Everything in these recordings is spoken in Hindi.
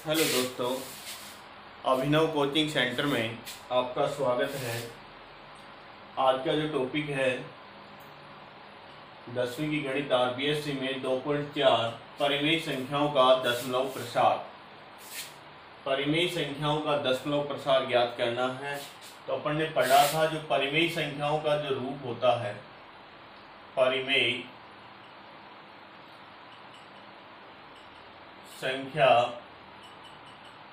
हेलो दोस्तों, अभिनव कोचिंग सेंटर में आपका स्वागत है। आज का जो टॉपिक है 10वीं की गणित RBSC में 2.4 परिमेय संख्याओं का दशमलव प्रसार। परिमेय संख्याओं का दशमलव प्रसार ज्ञात करना है। तो अपन ने पढ़ा था जो परिमेय संख्याओं का जो रूप होता है, परिमेय संख्या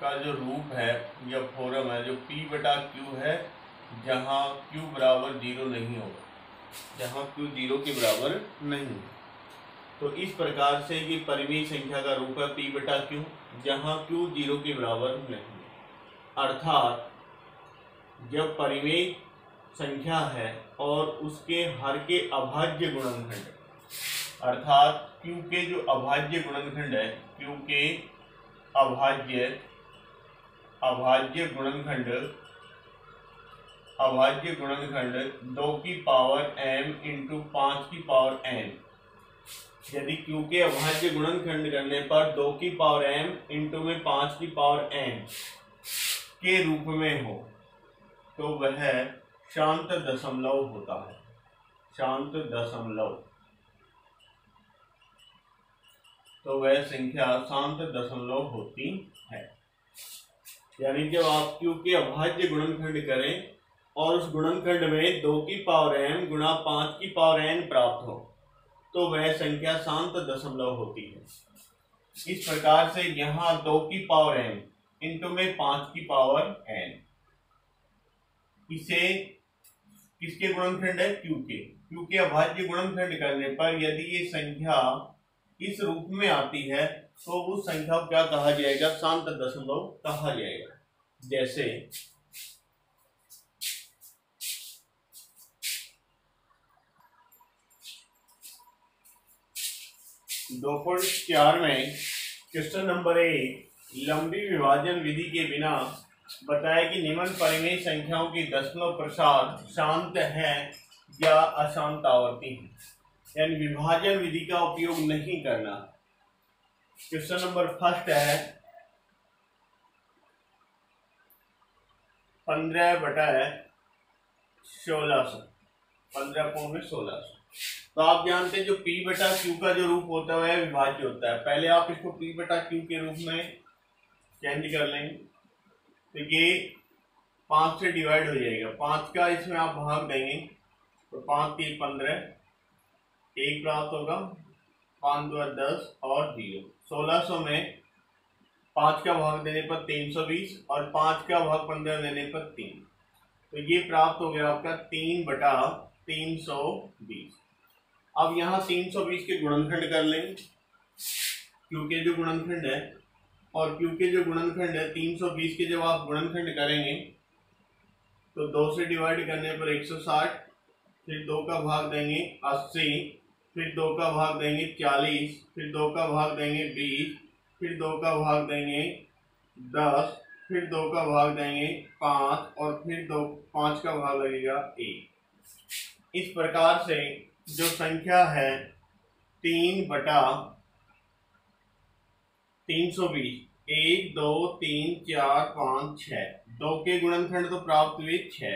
का जो रूप है या फॉर्म है जो P/Q है, जहाँ Q बराबर 0 नहीं होगा, जहाँ Q 0 के बराबर नहीं है। तो इस प्रकार से ये परिमेय संख्या का रूप है P/Q, जहाँ Q 0 के बराबर नहीं है। अर्थात जब परिमेय संख्या है और उसके हर के अभाज्य गुणनखंड, अर्थात Q के जो अभाज्य गुणनखंड है, Q के अभाज्य गुणनखंड 2 की पावर m इंटू 5 की पावर n, यदि Q के अभाज्य गुणनखंड करने पर 2 की पावर m इंटू में 5 की पावर n के रूप में हो, तो वह शांत दशमलव होता है। शांत दशमलव, तो वह संख्या शांत दशमलव होती है। यानी जब आप Q के अभाज्य गुणनखंड करें और उस गुणनखंड में 2 की पावर m गुणा 5 की पावर n प्राप्त हो, तो वह संख्या शांत दशमलव होती है। इस प्रकार से यहाँ 2 की पावर m इंटू में 5 की पावर n, इसे किसके गुणनखंड है? Q के अभाज्य गुणनखंड करने पर यदि ये संख्या इस रूप में आती है तो उस संख्या को क्या कहा जाएगा? शांत दशमलव कहा जाएगा। जैसे दो पॉइंट 4 में क्वेश्चन नंबर 1, लंबी विभाजन विधि के बिना बताया कि निम्न परिमेय संख्याओं की दशमलव प्रसार शांत है या अशांत आवर्ती है, यानी विभाजन विधि का उपयोग नहीं करना। क्वेश्चन नंबर फर्स्ट है 15/1600, 15/1600। तो आप जानते हैं जो P/Q का जो रूप होता है वह विभाज्य होता है। पहले आप इसको P/Q के रूप में चेंज कर लेंगे तो ये 5 से डिवाइड हो जाएगा। 5 का इसमें आप भाग देंगे तो 5 3 15, 1 प्राप्त होगा, 5 2 10 और 0। 1600 में 5 का भाग देने पर 320 और 5 का भाग 15 देने पर 3, तो ये प्राप्त हो गया आपका 3/320। अब यहाँ 320 के गुणनखंड कर लेंगे। Q के जो गुणनखंड है और Q के जो गुणनखंड है 320 के जब आप गुणनखंड करेंगे तो 2 से डिवाइड करने पर 160, फिर 2 का भाग देंगे 80, फिर 2 का भाग देंगे 40, फिर 2 का भाग देंगे 20, फिर 2 का भाग देंगे 10, फिर 2 का भाग देंगे 5 और फिर 5 का भाग लगेगा 1। इस प्रकार से जो संख्या है 3/320, 1 2 3 4 5 6, 2 के गुणनखंड तो प्राप्त हुए 6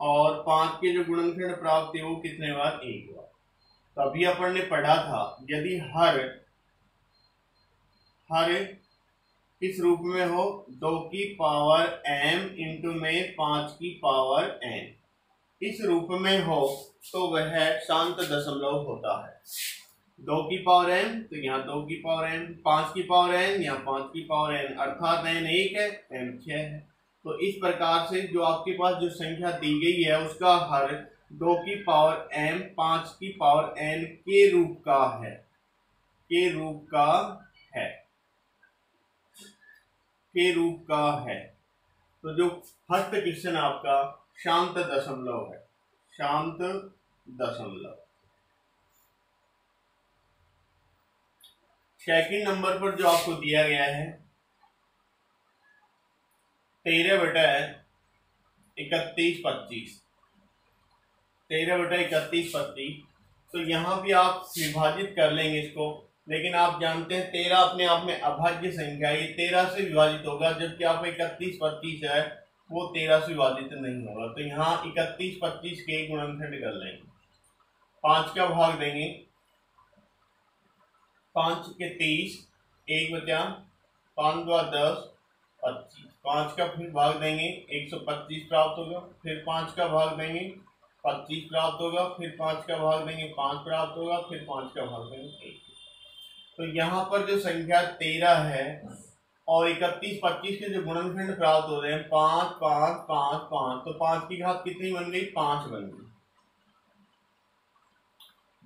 और 5 के जो गुणनखंड प्राप्त हुए वो कितने बार? 1 बार। तो अभी अपन ने पढ़ा था यदि हर किस रूप में हो? 2 की पावर m इंटू में 5 की पावर n, इस रूप में हो तो वह शांत दशमलव होता है। 2 की पावर m तो यहाँ 2 की पावर m, 5 की पावर n यहाँ 5 की पावर n, अर्थात n 1 है, m 6 है। तो इस प्रकार से जो आपके पास जो संख्या दी गई है उसका हर 2 की पावर m 5 की पावर n के रूप का है, तो जो फर्स्ट क्वेश्चन आपका शांत दशमलव है। शांत दशमलव। सेकंड नंबर पर जो आपको दिया गया है 13/3125, 13/3125, तो यहाँ भी आप विभाजित कर लेंगे इसको। लेकिन आप जानते हैं 13 अपने आप में अभाज्य संख्या, ये 13 से विभाजित होगा, जबकि आप 31 25 है वो 13 से विभाजित नहीं होगा। तो यहाँ 31 25 के गुणनखंड कर लेंगे, 5 का भाग देंगे, 5 के 30, 1 बचा, 5 2 10 25, 5 का फिर भाग देंगे 125 प्राप्त होगा, फिर 5 का भाग देंगे 25 प्राप्त होगा, फिर 5 का भाग देंगे 5 प्राप्त होगा, फिर 5 का भाग देंगे 1। तो यहाँ पर जो संख्या 13 है और 31 25 के जो गुणनखंड प्राप्त हो रहे हैं 5 5 5 5, तो 5 की घात कितनी बन गई? 5 बन गई।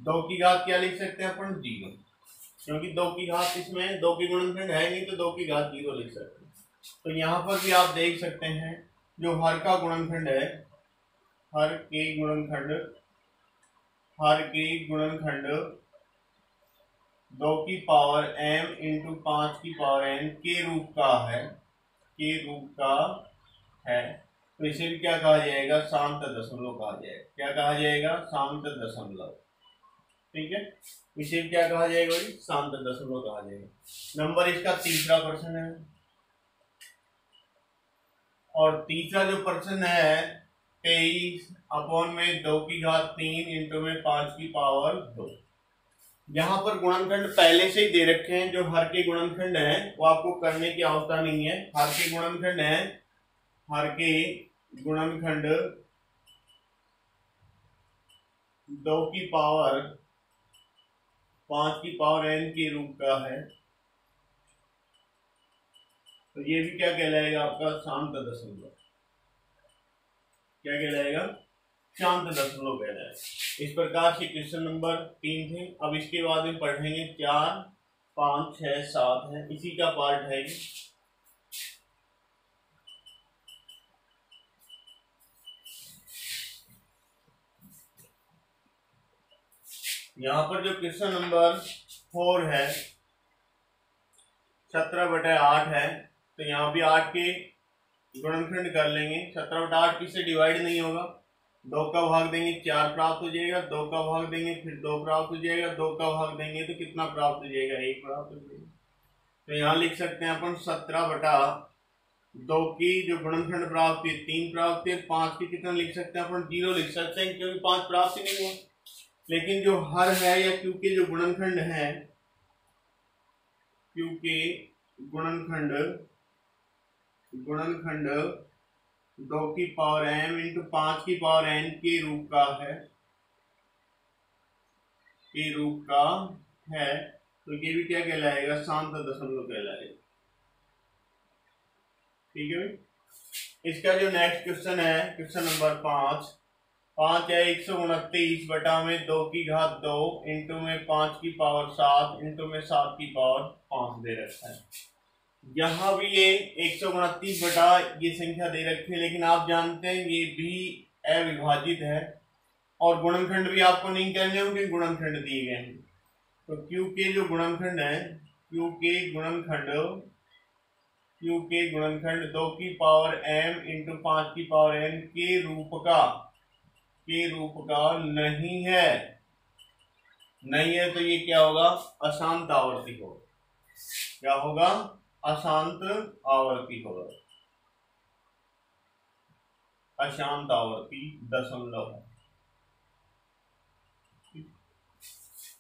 2 की घात क्या लिख सकते हैं अपन? 0, क्योंकि 2 की घात इसमें 2 की गुणनखंड है नहीं, तो 2 की घात 0 लिख सकते हैं। तो यहाँ पर भी आप देख सकते हैं जो हर का गुणनखंड है, हर के गुणनखंड 2 की पावर m इंटू 5 की पावर n के रूप का है, तो इसे भी क्या कहा जाएगा? शांत दशमलव कहा जाएगा। क्या कहा जाएगा? शांत दशमलव। ठीक है, इसे भी क्या कहा जाएगा? शांत दशमलव कहा जाएगा। नंबर इसका तीसरा प्रश्न है, और तीसरा जो प्रश्न है 23/2 की घात 3 इंटू में 5 की पावर 2। यहाँ पर गुणनखंड पहले से ही दे रखे हैं, जो हर के गुणनखंड है वो आपको करने की आवश्यकता नहीं है। हर के गुणनखंड है, हर के गुणनखंड 2 की पावर 5 की पावर n के रूप का है, तो ये भी क्या कहलाएगा? आपका शांत दशमलव। क्या कहलाएगा? शांत दशमलव कहलाएगा। इस प्रकार से क्वेश्चन नंबर 3 थे। अब इसके बाद में पढ़ेंगे 4 5 6 7 है, इसी का पार्ट है। यहाँ पर जो क्वेश्चन नंबर 4 है 17/8 है, तो यहाँ भी 8 के गुणनखंड कर लेंगे। 17/8 किससे डिवाइड नहीं होगा? 2 का भाग देंगे 4 प्राप्त हो जाएगा, 2 का भाग देंगे फिर 2 प्राप्त हो जाएगा, 2 का भाग देंगे तो कितना प्राप्त हो जाएगा? 1 प्राप्त हो जाएगा। तो यहाँ लिख सकते हैं अपन 17/2 की जो गुणनखंड प्राप्त हुई 3 प्राप्त हुई, 5 की कितना लिख सकते हैं अपन? 0 लिख सकते हैं, क्योंकि 5 प्राप्त ही नहीं हुआ। लेकिन जो हर है या क्यू के जो गुणनखंड है, क्यू के गुणनखंड 2 की पावर m इंटू 5 की पावर n के रूप का है, तो ये भी क्या कहलाएगा? शांत दशमलव कहलाएगा। ठीक है भाई। इसका जो नेक्स्ट क्वेश्चन है, क्वेश्चन नंबर 5 है 129/2 की घात 2 इंटू में 5 की पावर 7 इंटू में 7 की पावर 5 दे रखा है। यहाँ भी ये 129 बटा ये संख्या दे रखी है, लेकिन आप जानते हैं ये भी अविभाजित है और गुणनखंड भी आपको नहीं करने होंगे, गुणनखंड दिए गए हैं। तो क्यू के जो गुणनखंड है, क्यू के गुणनखंड 2 की पावर m इंटू 5 की पावर n के रूप का नहीं है, तो ये क्या होगा? अशांत आवर्ती होगा। क्या होगा? अशांत आवर्ती होगा, अशांत आवर्ती दशमलव है।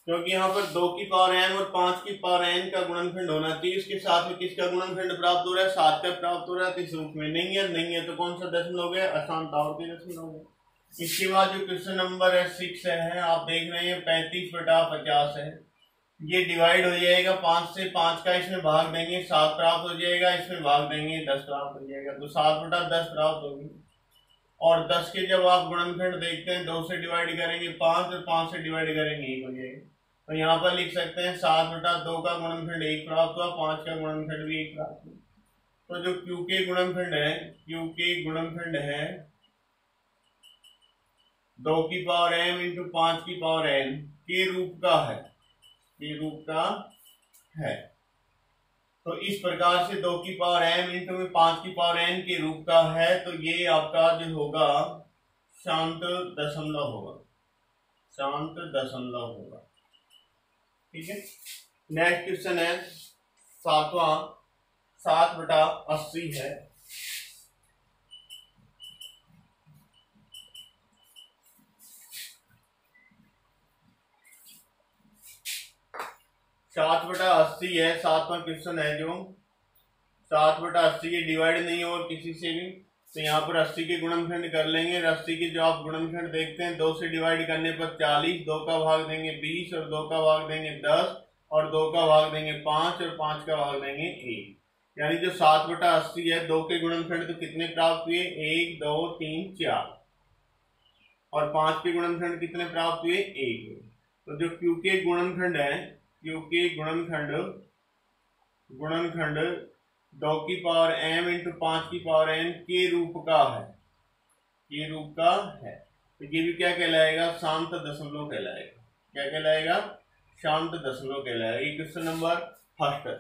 क्योंकि यहाँ पर 2 की पावर n और 5 की पावर n का गुणनखंड होना चाहिए, इसके साथ में किसका गुणनखंड प्राप्त हो रहा है? 7 का प्राप्त हो रहा है, तो इस रूप में नहीं है तो कौन सा दशमलव हो गया? अशांत आवर्ती दशमलव हो गया। इसके बाद जो क्वेश्चन नंबर है 6 है, आप देख रहे हैं 35/50 है। ये डिवाइड हो जाएगा 5 से, 5 का इसमें भाग देंगे 7 प्राप्त हो जाएगा, इसमें भाग देंगे 10 प्राप्त हो जाएगा, तो 7/10 प्राप्त होगी। और 10 के जब आप गुणनखंड देखते हैं 2 से डिवाइड करेंगे 5 और 5 से डिवाइड करेंगे 1 हो जाएगा। तो यहाँ पर लिख सकते हैं 7/2 का गुणनखंड 1 प्राप्त हुआ, 5 का गुणनखंड भी 1 प्राप्त हुआ। तो जो क्यू के गुणनखंड है 2 की पावर m इंटू 5 की पावर n के रूप का है, तो इस प्रकार से 2 की पावर m इंटू में 5 की पावर n के रूप का है, तो ये आपका जो होगा शांत दशमलव होगा। ठीक है, नेक्स्ट क्वेश्चन है 7/80 है। 7/80 है, 7वां क्वेश्चन है जो 7/80 ये डिवाइड नहीं हो किसी से भी, तो यहाँ पर 80 के गुणनखंड कर लेंगे। 80 के जो आप गुणनखंड देखते हैं 2 से डिवाइड करने पर 40, 2 का भाग देंगे 20 और 2 का भाग देंगे 10 और 2 का भाग देंगे 5 और 5 का भाग देंगे 1। यानी जो 7/80 है 2 के गुणनखंड तो कितने प्राप्त हुए 1 2 3 4 और 5 के गुणनखंड कितने प्राप्त हुए 1। तो जो क्यू के गुणनखंड है, क्यू के गुणनखंड 2 की पावर m इंटू 5 की पावर n के रूप का है, के रूप का है। तो ये भी क्या कहलाएगा शांत दशमलव कहलाएगा। क्या कहलाएगा शांत दशमलव कहलाएगा। ये क्वेश्चन नंबर फर्स्ट है।